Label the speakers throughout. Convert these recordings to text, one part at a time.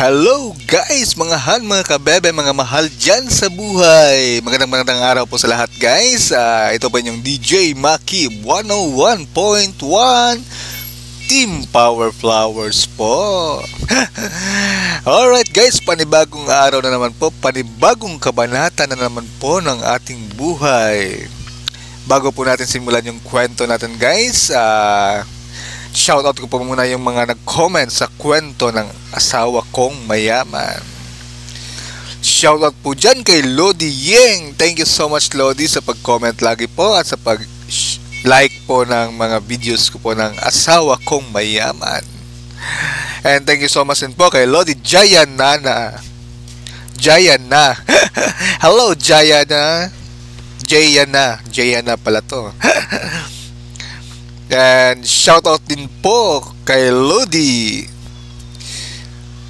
Speaker 1: Hello guys, mga han, mga kabebe, mga mahal dyan sa buhay. Magandang araw po sa lahat guys. Ito po yung DJ Maki 101.1 Team Power Flowers po. Alright guys, panibagong araw na naman po, panibagong kabanata na naman po ng ating buhay. Bago po natin simulan yung kwento natin guys, shoutout ko po muna yung mga nag-comment sa kwento ng asawa kong mayaman. Shoutout po dyan kay Lodi Yeng. Thank you so much Lodi sa pag-comment lagi po at sa pag-like po ng mga videos ko po ng asawa kong mayaman. And thank you so much din po kay Lodi Jayana. Jayana. Hello Jayana. Jayana pala to. And shoutout din po kay Lodi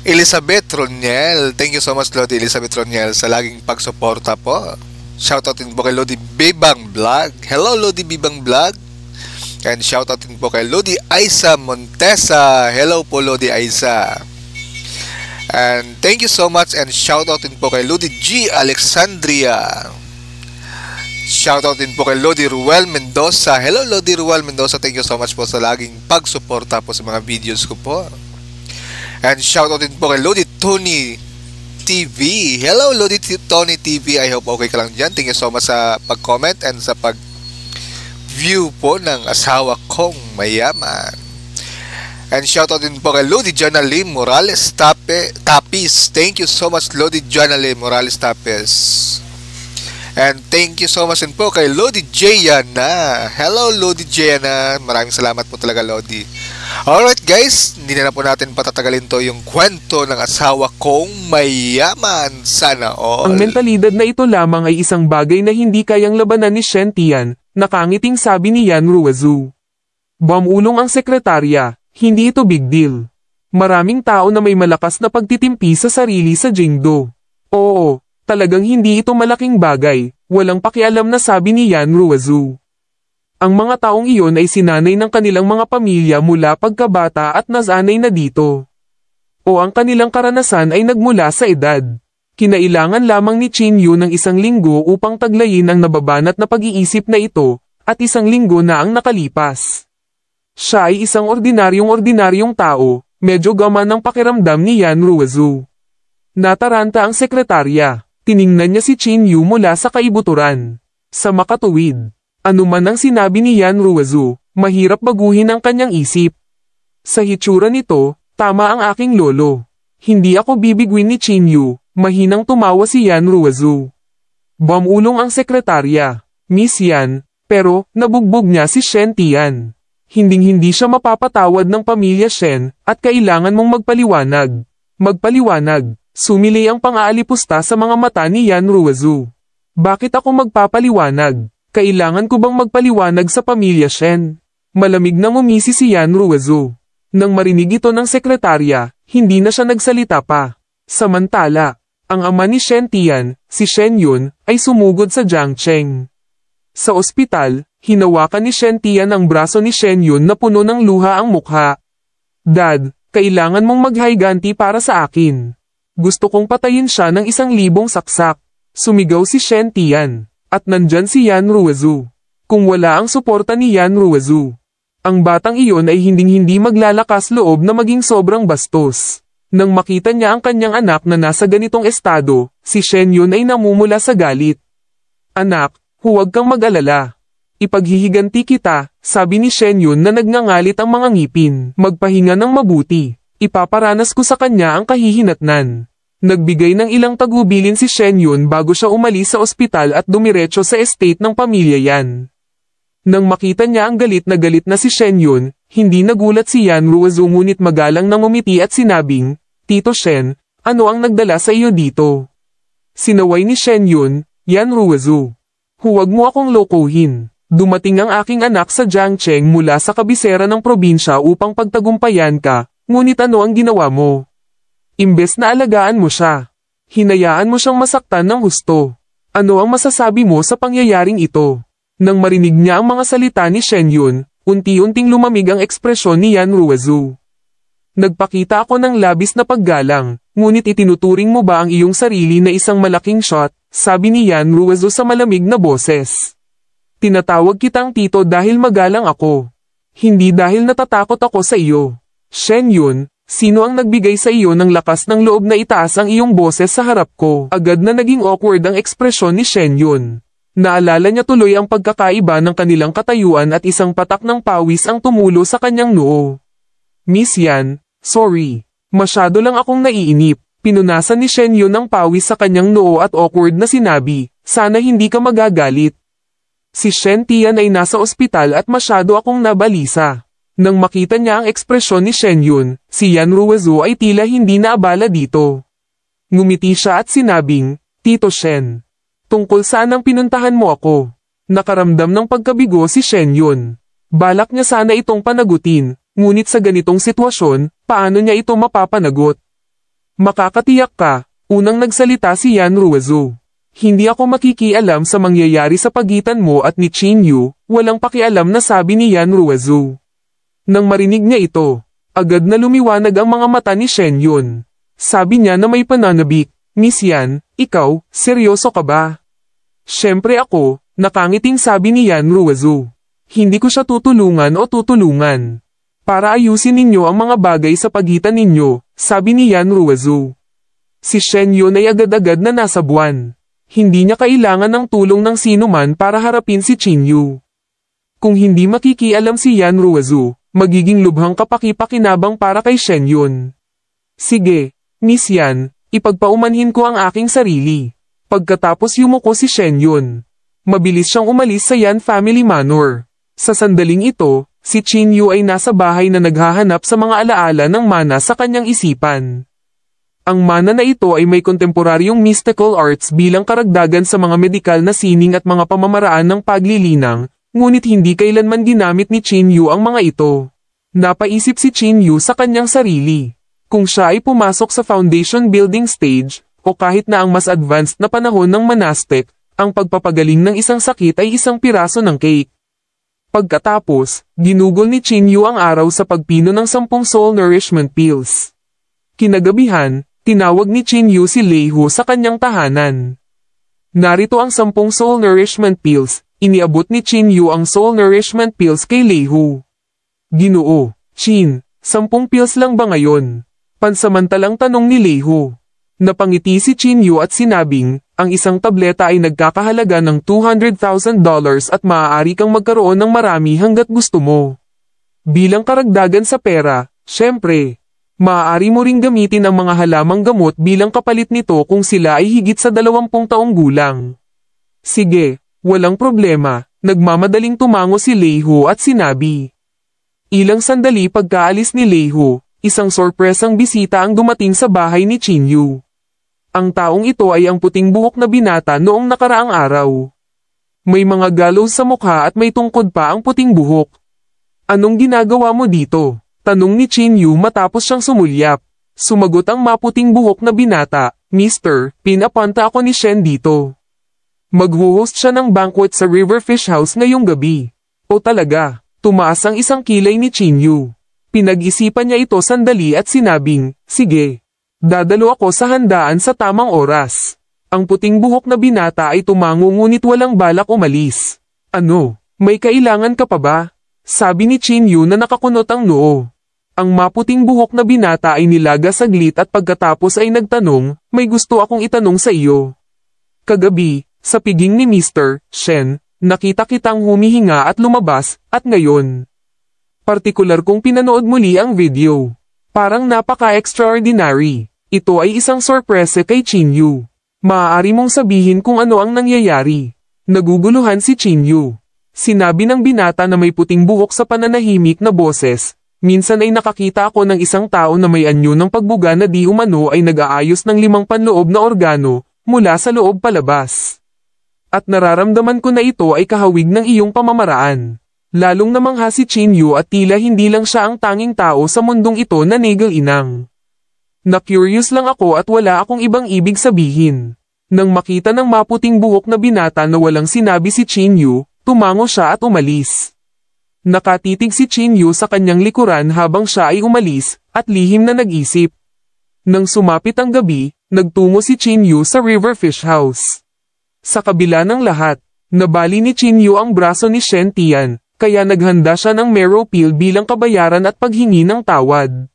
Speaker 1: Elizabeth Roniel. Thank you so much Lodi Elizabeth Roniel sa laging pagsuporta po. Shoutout din po kay Lodi Bibang Vlog. Hello Lodi Bibang Vlog. And shoutout din po kay Lodi Aisa Montesa. Hello po Lodi Aisa. And thank you so much and shoutout din po kay Lodi G Alexandria. Shoutout din po kay Lodi Ruel Mendoza. Hello Lodi Ruel Mendoza, thank you so much po sa laging pagsuporta po sa mga videos ko po. And shoutout din po kay Lodi Tony TV. Hello Lodi Tony TV, I hope okay ka lang dyan. Thank you so much sa pag-comment and sa pag-view po ng asawa kong mayaman. And shoutout din po kay Lodi Janalim Morales Tapis. Thank you so much Lodi Janalim Morales Tapis. And thank you so much din po kay Lodi Jayana. Hello Lodi Jayana. Maraming salamat po talaga Lodi. Alright guys, hindi na po natin patatagalin to yung kwento ng asawa kong mayaman. Sana all.
Speaker 2: Ang mentalidad na ito lamang ay isang bagay na hindi kayang labanan ni Shen Tian, nakangiting sabi ni Yan Ruizu. Bumulong ang sekretarya, hindi ito big deal. Maraming tao na may malakas na pagtitimpi sa sarili sa Jingdo. Oo. Talagang hindi ito malaking bagay, walang pakialam na sabi ni Yan Ruizu. Ang mga taong iyon ay sinanay ng kanilang mga pamilya mula pagkabata at nasanay na dito. O ang kanilang karanasan ay nagmula sa edad. Kinailangan lamang ni Chin Yu ng 1 linggo upang taglayin ang nababanat na pag-iisip na ito, at 1 linggo na ang nakalipas. Siya ay isang ordinaryong tao, medyo gaman ang pakiramdam ni Yan Ruizu. Nataranta ang sekretarya. Tiningnan niya si Chin Yu mula sa kaibuturan. Sa makatuwid, anuman ang sinabi ni Yan Ruizu, mahirap baguhin ang kanyang isip. Sa hitsura nito, tama ang aking lolo. Hindi ako bibiguin ni Chin Yu, mahinang tumawa si Yan Ruizu. Bumulong ang sekretarya, Miss Yan, pero nabugbog niya si Shen Tian. Hinding-hindi siya mapapatawad ng pamilya Shen, at kailangan mong magpaliwanag. Magpaliwanag. Sumili ang pang-aalipusta sa mga mata ni Yan Ruizu. Bakit ako magpapaliwanag? Kailangan ko bang magpaliwanag sa pamilya Shen? Malamig na ngumisi si Yan Ruizu. Nang marinig ito ng sekretarya, hindi na siya nagsalita pa. Samantala, ang ama ni Shen Tian, si Shen Yun, ay sumugod sa Jiang Cheng. Sa ospital, hinawakan ni Shen Tian ang braso ni Shen Yun na puno ng luha ang mukha. Dad, kailangan mong maghayganti para sa akin. Gusto kong patayin siya ng 1,000 saksak. Sumigaw si Shen Tian. At nandyan si Yan Ruizu. Kung wala ang suporta ni Yan Ruizu, ang batang iyon ay hinding-hindi maglalakas loob na maging sobrang bastos. Nang makita niya ang kanyang anak na nasa ganitong estado, si Shen Yun ay namumula sa galit. Anak, huwag kang mag-alala. Ipaghihiganti kita, sabi ni Shen Yun na nagngangalit ang mga ngipin. Magpahinga ng mabuti. Ipaparanas ko sa kanya ang kahihinatnan. Nagbigay ng ilang tagubilin si Shen Yun bago siya umalis sa ospital at dumiretso sa estate ng pamilya Yan. Nang makita niya ang galit na si Shen Yun, hindi nagulat si Yan Ruizu ngunit magalang nang umiti at sinabing, Tito Shen, ano ang nagdala sa iyo dito? Sinaway ni Shen Yun, Yan Ruizu. Huwag mo akong lokohin. Dumating ang aking anak sa Jiangcheng mula sa kabisera ng probinsya upang pagtagumpayan ka. Ngunit ano ang ginawa mo? Imbes na alagaan mo siya, hinayaan mo siyang masaktan ng husto. Ano ang masasabi mo sa pangyayaring ito? Nang marinig niya ang mga salita ni Shen Yun, unti-unting lumamig ang ekspresyon ni Yan Ruizu. Nagpakita ako ng labis na paggalang, ngunit itinuturing mo ba ang iyong sarili na isang malaking shot, sabi ni Yan Ruizo sa malamig na boses. Tinatawag kitang tito dahil magalang ako. Hindi dahil natatakot ako sa iyo. Shen Yun, sino ang nagbigay sa iyo ng lakas ng loob na itaas ang iyong boses sa harap ko? Agad na naging awkward ang ekspresyon ni Shen Yun. Naalala niya tuloy ang pagkakaiba ng kanilang katayuan at isang patak ng pawis ang tumulo sa kanyang noo. Miss Yan, sorry. Masyado lang akong naiinip. Pinunasan ni Shen Yun ang pawis sa kanyang noo at awkward na sinabi, sana hindi ka magagalit. Si Shen Tian ay nasa ospital at masyado akong nabalisa. Nang makita niya ang ekspresyon ni Shen Yun, si Yan Ruizo ay tila hindi naabala dito. Ngumiti siya at sinabing, Tito Shen, tungkol saan ang pinuntahan mo ako? Nakaramdam ng pagkabigo si Shen Yun. Balak niya sana itong panagutin, ngunit sa ganitong sitwasyon, paano niya ito mapapanagot? Makakatiyak ka, unang nagsalita si Yan Ruizo. Hindi ako makikialam sa mangyayari sa pagitan mo at ni Qin Yu, walang pakialam na sabi ni Yan Ruizo. Nang marinig niya ito, agad na lumiwanag ang mga mata ni Shen Yun. Sabi niya na may pananabik, Miss Yan, ikaw, seryoso ka ba? Siyempre ako, nakangiting sabi ni Yan Ruizo. Hindi ko siya tutulungan o tutulungan. Para ayusin ninyo ang mga bagay sa pagitan ninyo, sabi ni Yan Ruizo. Si Shen Yun ay agad-agad na nasa buwan. Hindi niya kailangan ng tulong ng sinuman para harapin si Qin Yu. Kung hindi makikialam si Yan Ruizo, magiging lubhang kapaki-pakinabang para kay Shen Yun. Sige, Miss Yan, ipagpaumanhin ko ang aking sarili. Pagkatapos yumuko si Shen Yun. Mabilis siyang umalis sa Yan Family Manor. Sa sandaling ito, si Qin Yu ay nasa bahay na naghahanap sa mga alaala ng mana sa kanyang isipan. Ang mana na ito ay may kontemporaryong mystical arts bilang karagdagan sa mga medikal na sining at mga pamamaraan ng paglilinang, ngunit hindi kailanman ginamit ni Qin Yu ang mga ito. Napaisip si Qin Yu sa kanyang sarili. Kung siya ay pumasok sa foundation building stage, o kahit na ang mas advanced na panahon ng monastic, ang pagpapagaling ng isang sakit ay isang piraso ng cake. Pagkatapos, ginugol ni Qin Yu ang araw sa pagpino ng 10 soul nourishment pills. Kinagabihan, tinawag ni Qin Yu si Lei Hu sa kanyang tahanan. Narito ang 10 soul nourishment pills, iniabot ni Qin Yu ang soul nourishment pills kay Lei Hu. Ginoo, Qin, 10 pills lang ba ngayon? Pansamantalang tanong ni Lei Hu. Napangiti si Qin Yu at sinabing, ang isang tableta ay nagkakahalaga ng $200,000 at maaari kang magkaroon ng marami hanggat gusto mo. Bilang karagdagan sa pera, syempre, maaari mo ring gamitin ang mga halamang gamot bilang kapalit nito kung sila ay higit sa 20 taong gulang. Sige, walang problema, nagmamadaling tumango si Lei Hu at sinabi. Ilang sandali pagkaalis ni Lei Hu, isang sorpresang bisita ang dumating sa bahay ni Qin Yu. Ang taong ito ay ang puting buhok na binata noong nakaraang araw. May mga gallows sa mukha at may tungkod pa ang puting buhok. Anong ginagawa mo dito? Tanong ni Qin Yu matapos siyang sumulyap. Sumagot ang maputing buhok na binata, Mister, pinapunta ako ni Shen dito. Magho-host siya ng banquet sa Riverfish House ngayong gabi. O talaga, tumaas ang isang kilay ni Qin Yu. Pinag-isipan niya ito sandali at sinabing, sige. Dadalo ako sa handaan sa tamang oras. Ang puting buhok na binata ay tumango ngunit walang balak umalis. Ano, may kailangan ka pa ba? Sabi ni Qin Yu na nakakunot ang noo. Ang maputing buhok na binata ay nilaga saglit at pagkatapos ay nagtanong, may gusto akong itanong sa iyo. Kagabi, sa piging ni Mr. Shen, nakita kitang humihinga at lumabas, at ngayon. Partikular kong pinanood muli ang video. Parang napaka-extraordinary. Ito ay isang sorpresa kay Qin Yu. Maaari mong sabihin kung ano ang nangyayari. Naguguluhan si Qin Yu. Sinabi ng binata na may puting buhok sa pananahimik na boses. Minsan ay nakakita ako ng isang tao na may anyo ng pagbuga na di umano ay nag-aayos ng 5 panloob na organo, mula sa loob palabas. At nararamdaman ko na ito ay kahawig ng iyong pamamaraan. Lalong namangha si Qin Yu at tila hindi lang siya ang tanging tao sa mundong ito na nagal-inang. Na-curious lang ako at wala akong ibang ibig sabihin. Nang makita ng maputing buhok na binata na walang sinabi si Qin Yu, tumango siya at umalis. Nakatitig si Chin Yu sa kanyang likuran habang siya ay umalis, at lihim na nag-isip. Nang sumapit ang gabi, nagtungo si Chin Yu sa Riverfish House. Sa kabila ng lahat, nabali ni Chin Yu ang braso ni Shen Tian, kaya naghanda siya ng marrow peel bilang kabayaran at paghingi ng tawad.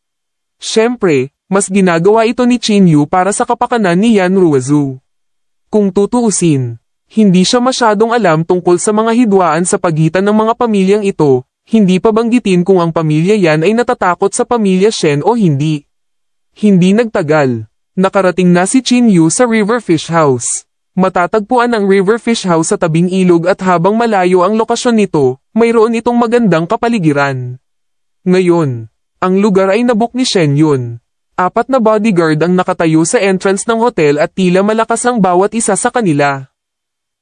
Speaker 2: Siyempre, mas ginagawa ito ni Chin Yu para sa kapakanan ni Yan Ruizu. Kung tutuusin, hindi siya masyadong alam tungkol sa mga hidwaan sa pagitan ng mga pamilyang ito, hindi pa banggitin kung ang pamilya Yan ay natatakot sa pamilya Shen o hindi. Hindi nagtagal, nakarating na si Chin Yu sa Riverfish House. Matatagpuan ang Riverfish House sa tabing ilog at habang malayo ang lokasyon nito, mayroon itong magandang kapaligiran. Ngayon, ang lugar ay nabook ni Shen Yun. 4 na bodyguard ang nakatayo sa entrance ng hotel at tila malakas ang bawat isa sa kanila.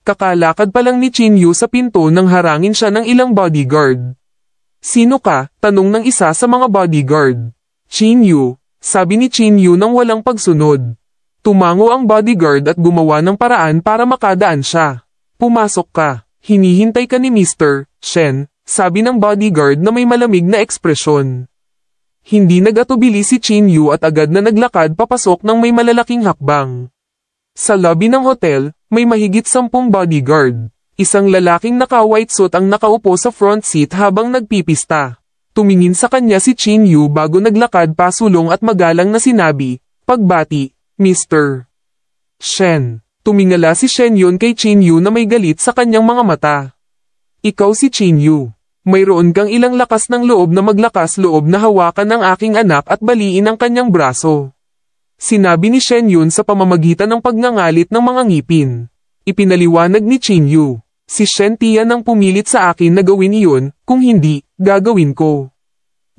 Speaker 2: Kakalakad pa lang ni Chin Yu sa pinto nang harangin siya ng ilang bodyguard. "Sino ka?" tanong ng isa sa mga bodyguard. "Chin Yu," sabi ni Chin Yu nang walang pagsunod. Tumango ang bodyguard at gumawa ng paraan para makadaan siya. "Pumasok ka. Hinihintay ka ni Mr. Shen," sabi ng bodyguard na may malamig na ekspresyon. Hindi nag-atubili si Chin Yu at agad na naglakad papasok ng may malalaking hakbang. Sa lobby ng hotel, may mahigit 10 bodyguard. Isang lalaking naka-white suit ang nakaupo sa front seat habang nagpipista. Tumingin sa kanya si Chin Yu bago naglakad pasulong at magalang na sinabi, "Pagbati, Mr. Shen." Tumingala si Shen Yun kay Chin Yu na may galit sa kanyang mga mata. "Ikaw si Chin Yu. Mayroon kang ilang lakas ng loob na maglakas loob na hawakan ang aking anak at baliin ang kanyang braso." Sinabi ni Shen Yun sa pamamagitan ng pagngangalit ng mga ngipin. Ipinaliwanag ni Chin Yu, "Si Shen Tian ang pumilit sa akin na gawin iyon, kung hindi, gagawin ko.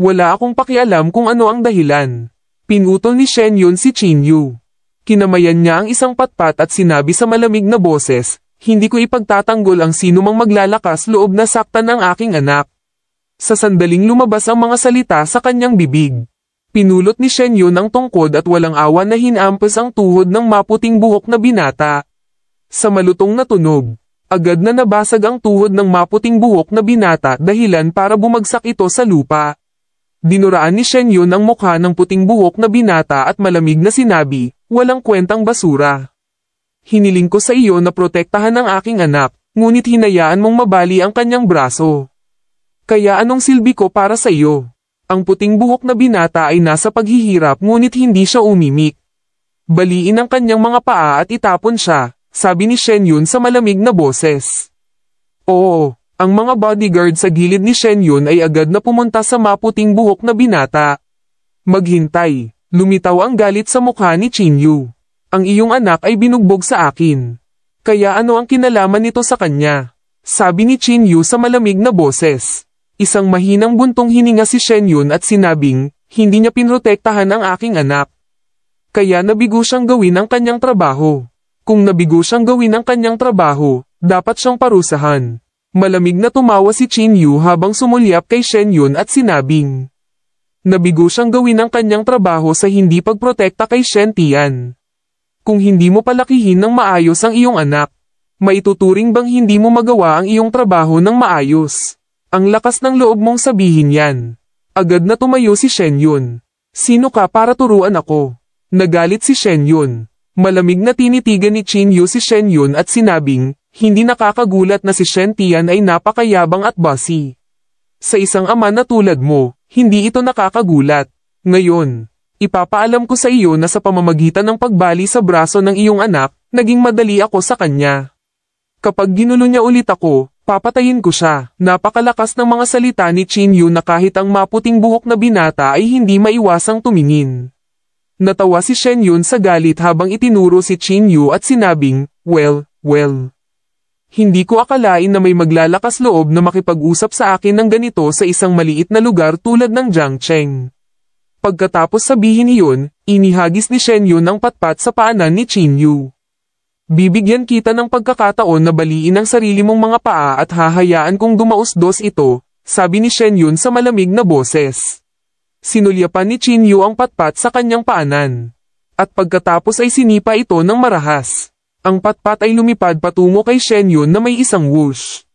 Speaker 2: Wala akong pakialam kung ano ang dahilan." Pinutol ni Shen Yun si Chin Yu. Kinamayan niya ang isang patpat at sinabi sa malamig na boses, "Hindi ko ipagtatanggol ang sino mang maglalakas loob na saktan ang aking anak." Sa sandaling lumabas ang mga salita sa kanyang bibig. Pinulot ni Shen Yun ang tungkod at walang awa na hinampas ang tuhod ng maputing buhok na binata. Sa malutong na tunog, agad na nabasag ang tuhod ng maputing buhok na binata dahilan para bumagsak ito sa lupa. Dinuraan ni Shen Yun ang mukha ng puting buhok na binata at malamig na sinabi, "Walang kwentang basura. Hiniling ko sa iyo na protektahan ang aking anak, ngunit hinayaan mong mabali ang kanyang braso. Kaya anong silbi ko para sa iyo?" Ang puting buhok na binata ay nasa paghihirap ngunit hindi siya umimik. "Baliin ang kanyang mga paa at itapon siya," sabi ni Shen Yun sa malamig na boses. Oo, ang mga bodyguard sa gilid ni Shen Yun ay agad na pumunta sa maputing buhok na binata. "Maghintay," lumitaw ang galit sa mukha ni Chin Yu. "Ang iyong anak ay binugbog sa akin. Kaya ano ang kinalaman nito sa kanya?" sabi ni Chin Yu sa malamig na boses. Isang mahinang buntong hininga si Shen Yun at sinabing, "Hindi niya pinrotektahan ang aking anak. Kaya nabigo siyang gawin ang kanyang trabaho. Kung nabigo siyang gawin ang kanyang trabaho, dapat siyang parusahan." Malamig na tumawa si Chin Yu habang sumulyap kay Shen Yun at sinabing, "Nabigo siyang gawin ang kanyang trabaho sa hindi pagprotekta kay Shen Tian. Kung hindi mo palakihin ng maayos ang iyong anak, maituturing bang hindi mo magawa ang iyong trabaho ng maayos? Ang lakas ng loob mong sabihin yan." Agad na tumayo si Shen Yun. "Sino ka para turuan ako?" Nagalit si Shen Yun. Malamig na tinitigan ni Chin Yu si Shen Yun at sinabing, "Hindi nakakagulat na si Shen Tian ay napakayabang at bossy. Sa isang ama na tulad mo, hindi ito nakakagulat. Ngayon, ipapaalam ko sa iyo na sa pamamagitan ng pagbali sa braso ng iyong anak, naging madali ako sa kanya. Kapag ginulo niya ulit ako, papatayin ko siya." Napakalakas ng mga salita ni Chin Yu na kahit ang maputing buhok na binata ay hindi maiwasang tumingin. Natawa si Shen Yun sa galit habang itinuro si Chin Yu at sinabing, well. Hindi ko akalain na may maglalakas loob na makipag-usap sa akin ng ganito sa isang maliit na lugar tulad ng Jiangcheng." Pagkatapos sabihin iyon, inihagis ni Shen Yun ang patpat sa paanan ni Chin Yu. "Bibigyan kita ng pagkakataon na baliin ang sarili mong mga paa at hahayaan kong dumausdos ito," sabi ni Shen Yun sa malamig na boses. Sinulyapan ni Chin Yu ang patpat sa kanyang paanan. At pagkatapos ay sinipa ito ng marahas. Ang patpat ay lumipad patungo kay Shen Yun na may isang whoosh.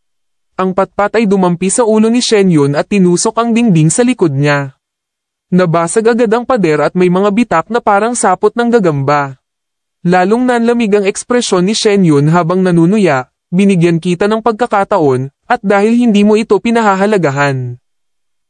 Speaker 2: Ang patpat ay dumampi sa ulo ni Shen Yun at tinusok ang dingding sa likod niya. Nabasag agad ang pader at may mga bitak na parang sapot ng gagamba. Lalong nanlamig ang ekspresyon ni Shen Yun habang nanunuya, binigyan kita ng pagkakataon, at dahil hindi mo ito pinahahalagahan.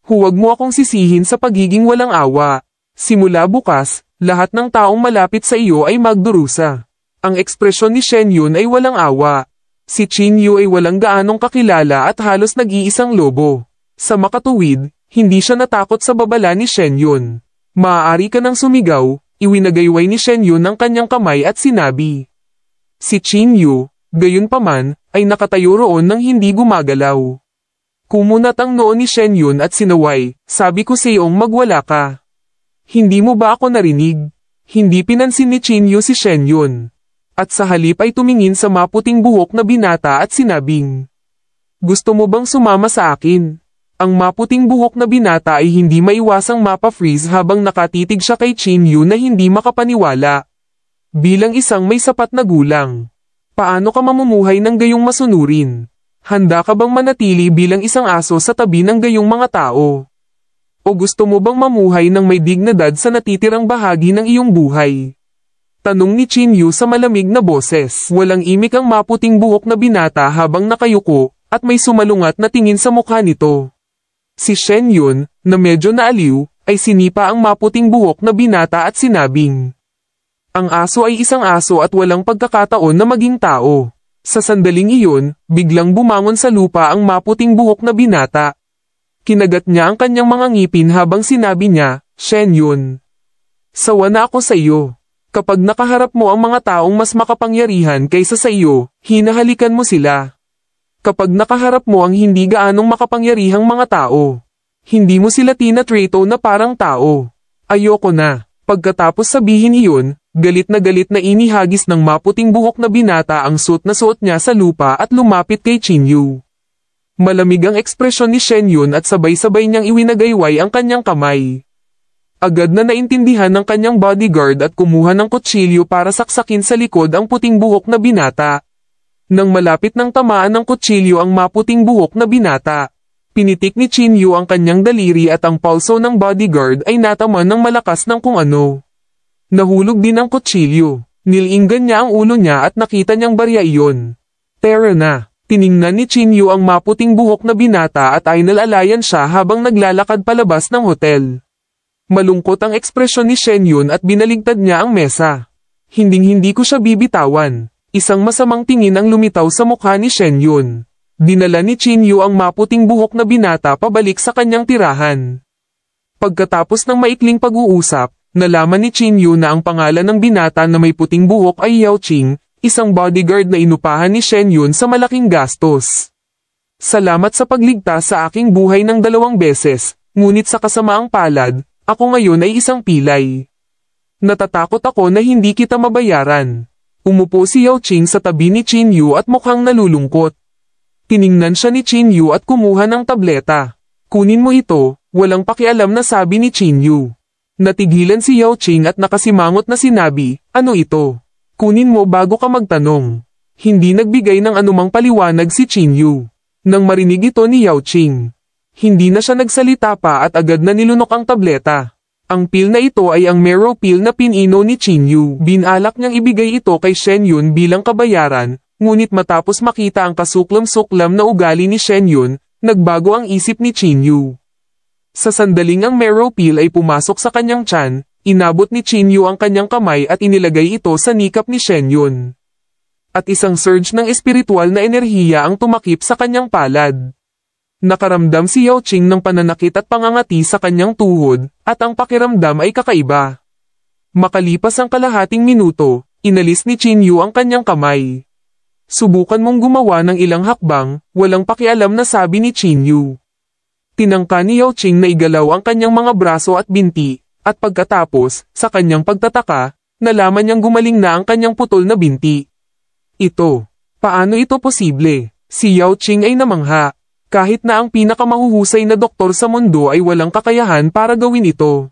Speaker 2: Huwag mo akong sisihin sa pagiging walang awa. Simula bukas, lahat ng taong malapit sa iyo ay magdurusa. Ang ekspresyon ni Shen Yun ay walang awa. Si Qin Yu ay walang gaanong kakilala at halos nag-iisang lobo. Sa makatuwid, hindi siya natakot sa babala ni Shen Yun. Maaari ka nang sumigaw, iwinagayway ni Shen Yun ang kanyang kamay at sinabi. Si Qin Yu, gayunpaman, ay nakatayo roon nang hindi gumagalaw. Kumunat ang noo ni Shen Yun at sinaway, sabi ko sa iyong magwala ka. Hindi mo ba ako narinig? Hindi pinansin ni Qin Yu si Shen Yun. At sa halip ay tumingin sa maputing buhok na binata at sinabing, gusto mo bang sumama sa akin? Ang maputing buhok na binata ay hindi maiwasang mapa-freeze habang nakatitig siya kay Qin Yu na hindi makapaniwala. Bilang isang may sapat na gulang, paano ka mamumuhay ng gayong masunurin? Handa ka bang manatili bilang isang aso sa tabi ng gayong mga tao? O gusto mo bang mamuhay ng may dignidad sa natitirang bahagi ng iyong buhay? Tanong ni Qin Yu sa malamig na boses. Walang imik ang maputing buhok na binata habang nakayuko, at may sumalungat na tingin sa mukha nito. Si Shen Yun, na medyo naaliw, ay sinipa ang maputing buhok na binata at sinabing, ang aso ay isang aso at walang pagkakataon na maging tao. Sa sandaling iyon, biglang bumangon sa lupa ang maputing buhok na binata. Kinagat niya ang kanyang mga ngipin habang sinabi niya, Shen Yun, sawa na ako sa iyo. Kapag nakaharap mo ang mga taong mas makapangyarihan kaysa sa iyo, hinahalikan mo sila. Kapag nakaharap mo ang hindi gaanong makapangyarihang mga tao, hindi mo sila tinatrato na parang tao. Ayoko na. Pagkatapos sabihin iyon, galit na inihagis ng maputing buhok na binata ang suot na suot niya sa lupa at lumapit kay Qin Yu. Malamig ang ekspresyon ni Shen Yun at sabay-sabay niyang iwinagayway ang kanyang kamay. Agad na naintindihan ng kanyang bodyguard at kumuha ng kutsilyo para saksakin sa likod ang puting buhok na binata. Nang malapit ng tamaan ng kutsilyo ang maputing buhok na binata, pinitik ni Qin Yu ang kanyang daliri at ang pulso ng bodyguard ay nataman ng malakas ng kung ano. Nahulog din ang kutsilyo. Nilinggan niya ang ulo niya at nakita niyang barya iyon. Tara na. Tiningnan ni Qin Yu ang maputing buhok na binata at ay nalalayan siya habang naglalakad palabas ng hotel. Malungkot ang ekspresyon ni Shen Yun at binaligtad niya ang mesa. Hinding-hindi ko siya bibitawan. Isang masamang tingin ang lumitaw sa mukha ni Shen Yun. Dinala ni Qin Yu ang maputing buhok na binata pabalik sa kanyang tirahan. Pagkatapos ng maikling pag-uusap, nalaman ni Qin Yu na ang pangalan ng binata na may puting buhok ay Yao Qing, isang bodyguard na inupahan ni Shen Yun sa malaking gastos. Salamat sa pagligtas sa aking buhay ng 2 beses, ngunit sa kasamaang palad, ako ngayon ay isang pilay. Natatakot ako na hindi kita mabayaran. Umupo si Yao Qing sa tabi ni Qin Yu at mukhang nalulungkot. Tiningnan siya ni Qin Yu at kumuha ng tableta. Kunin mo ito, walang pakialam na sabi ni Qin Yu. Natigilan si Yao Qing at nakasimangot na sinabi, ano ito? Kunin mo bago ka magtanong. Hindi nagbigay ng anumang paliwanag si Qin Yu. Nang marinig ito ni Yao Qing, hindi na siya nagsalita pa at agad na nilunok ang tableta. Ang pil na ito ay ang Mero pill na pinino ni Qin Yu. Binalak niyang ibigay ito kay Shen Yun bilang kabayaran, ngunit matapos makita ang kasuklam-suklam na ugali ni Shen Yun, nagbago ang isip ni Qin Yu. Sa sandaling ang Mero pill ay pumasok sa kanyang tiyan, inabot ni Qin Yu ang kanyang kamay at inilagay ito sa nikap ni Shen Yun. At isang surge ng espiritual na enerhiya ang tumakip sa kanyang palad. Nakaramdam si Yao Qing ng pananakit at pangangati sa kanyang tuhod, at ang pakiramdam ay kakaiba. Makalipas ang kalahating minuto, inalis ni Qin Yu ang kanyang kamay. Subukan mong gumawa ng ilang hakbang, walang pakialam na sabi ni Qin Yu. Tinangka ni Yao Qing na igalaw ang kanyang mga braso at binti, at pagkatapos, sa kanyang pagtataka, nalaman niyang gumaling na ang kanyang putol na binti. Ito. Paano ito posible? Si Yao Qing ay namangha. Kahit na ang pinakamahuhusay na doktor sa mundo ay walang kakayahan para gawin ito.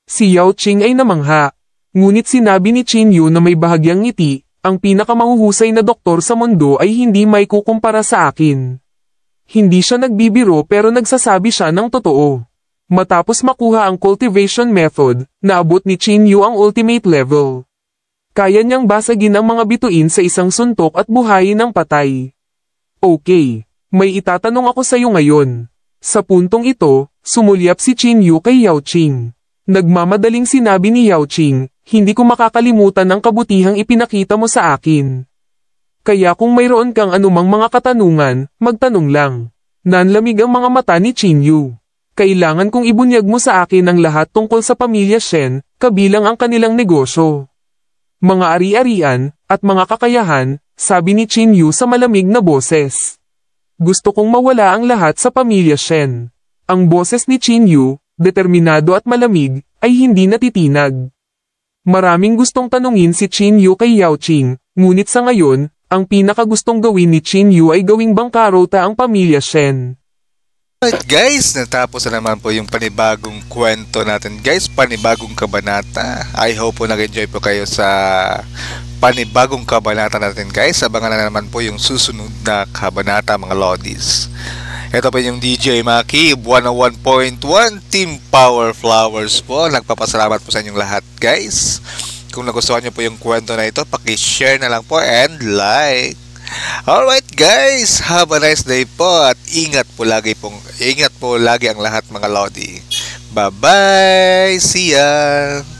Speaker 2: Si Yao Qing ay namangha. Ngunit sinabi ni Qin Yu na may bahagyang ngiti, ang pinakamahuhusay na doktor sa mundo ay hindi may kukumpara sa akin. Hindi siya nagbibiro pero nagsasabi siya ng totoo. Matapos makuha ang cultivation method, naabot ni Chin Yu ang ultimate level. Kaya niyang basagin ang mga bituin sa isang suntok at buhayin ng patay. Okay, may itatanong ako sa iyo ngayon. Sa puntong ito, sumulyap si Chin Yu kay Yao Qing. Nagmamadaling sinabi ni Yao Qing, hindi ko makakalimutan ang kabutihang ipinakita mo sa akin. Kaya kung mayroon kang anumang mga katanungan, magtanong lang. Nanlamig ang mga mata ni Chin Yu. Kailangan kong ibunyag mo sa akin ang lahat tungkol sa pamilya Shen, kabilang ang kanilang negosyo. Mga ari-arian, at mga kakayahan, sabi ni Chin Yu sa malamig na boses. Gusto kong mawala ang lahat sa pamilya Shen. Ang boses ni Chin Yu, determinado at malamig, ay hindi natitinag. Maraming gustong tanungin si Chin Yu kay Yao Qing, ngunit sa ngayon, ang pinakagustong gawin ni Chin Yu ay gawing bangkarota ang pamilya Shen.
Speaker 1: Alright guys, natapos na naman po yung panibagong kwento natin guys, panibagong kabanata. I hope po nag-enjoy po kayo sa panibagong kabanata natin guys. Abangan na naman po yung susunod na kabanata mga Lodis. Ito po yung DJ Maki, 101.1 Team Power Flowers po. Nagpapasalamat po sa inyong lahat guys. Kung nagustuhan nyo po yung kwento na ito, paki-share na lang po and like. Alright guys, have a nice day po at ingat po lagi ang lahat mga Lodi. Bye bye, see ya!